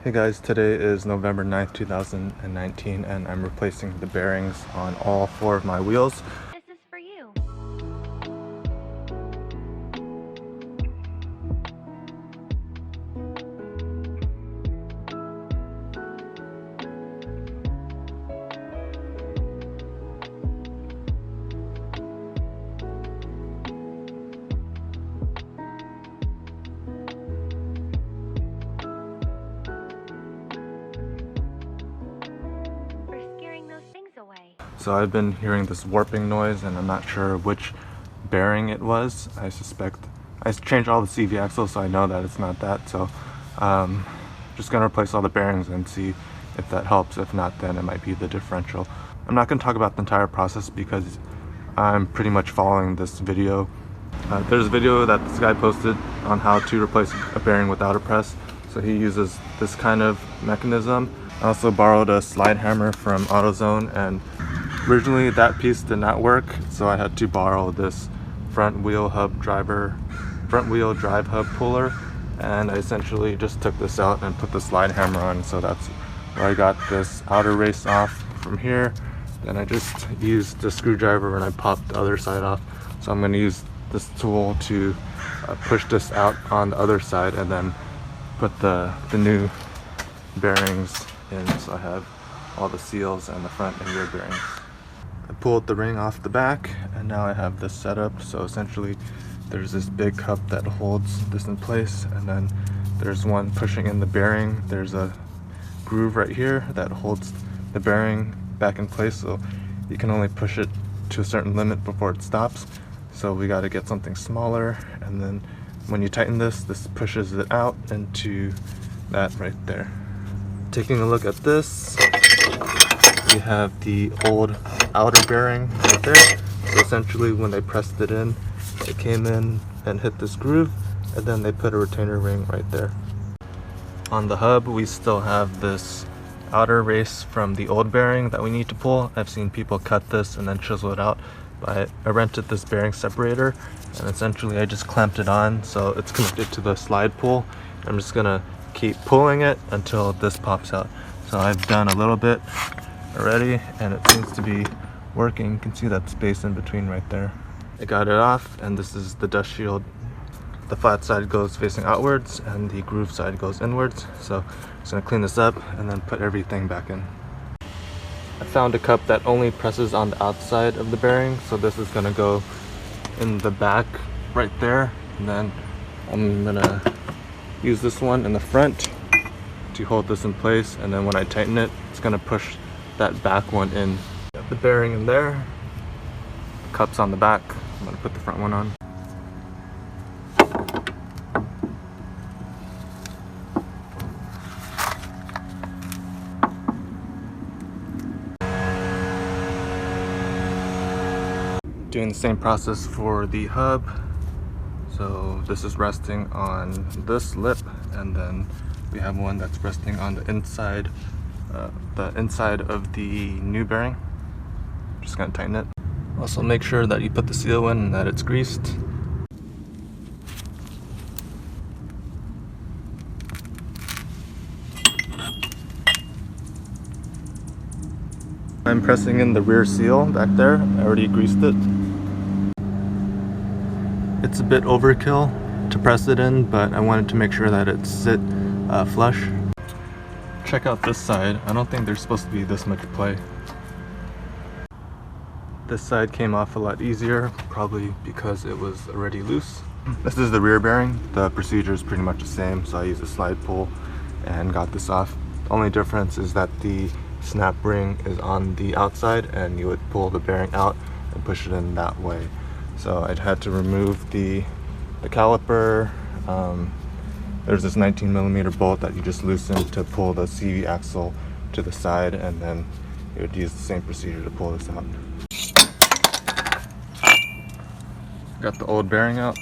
Hey guys, today is November 9th, 2019, and I'm replacing the bearings on all 4 of my wheels. This is for you. So I've been hearing this warping noise and I'm not sure which bearing it was. I changed all the CV axles, so I know that it's not that. So just gonna replace all the bearings and see if that helps. If not, then it might be the differential. I'm not gonna talk about the entire process because I'm pretty much following this video. There's a video that this guy posted on how to replace a bearing without a press. So he uses this kind of mechanism. I also borrowed a slide hammer from AutoZone, and originally that piece did not work, so I had to borrow this front wheel drive hub puller, and I essentially just took this out and put the slide hammer on. So that's where I got this outer race off from here. Then I just used the screwdriver and I popped the other side off. So I'm going to use this tool to push this out on the other side and then put the new bearings in, so I have all the seals and the front and rear bearings. I pulled the ring off the back and now I have this set up. So essentially there's this big cup that holds this in place, and then there's one pushing in the bearing. There's a groove right here that holds the bearing back in place, so you can only push it to a certain limit before it stops. So we got to get something smaller, and then when you tighten this pushes it out into that right there. Taking a look at this, we have the old outer bearing right there. So essentially when they pressed it in, it came in and hit this groove, and then they put a retainer ring right there. On the hub, we still have this outer race from the old bearing that we need to pull. I've seen people cut this and then chisel it out, but I rented this bearing separator, and essentially I just clamped it on so it's connected to the slide pull. I'm just gonna keep pulling it until this pops out. So I've done a little bit already and it seems to be working. You can see that space in between right there. I got it off, and this is the dust shield. The flat side goes facing outwards and the groove side goes inwards. So I'm just gonna clean this up and then put everything back in. I found a cup that only presses on the outside of the bearing, so this is gonna go in the back right there, and then I'm gonna use this one in the front to hold this in place, and then when I tighten it, it's gonna push that back one in. Got the bearing in there, the cup's on the back. I'm gonna put the front one on. Doing the same process for the hub. So this is resting on this lip, and then we have one that's resting on the inside of the new bearing. Just gonna tighten it. Also make sure that you put the seal in and that it's greased. I'm pressing in the rear seal back there. I already greased it. It's a bit overkill to press it in, but I wanted to make sure that it sit flush. Check out this side. I don't think there's supposed to be this much play. This side came off a lot easier, probably because it was already loose. This is the rear bearing. The procedure is pretty much the same, so I used a slide pull and got this off. The only difference is that the snap ring is on the outside, and you would pull the bearing out and push it in that way. So I'd had to remove the caliper. There's this 19mm bolt that you just loosen to pull the CV axle to the side, and then you would use the same procedure to pull this out. Got the old bearing out.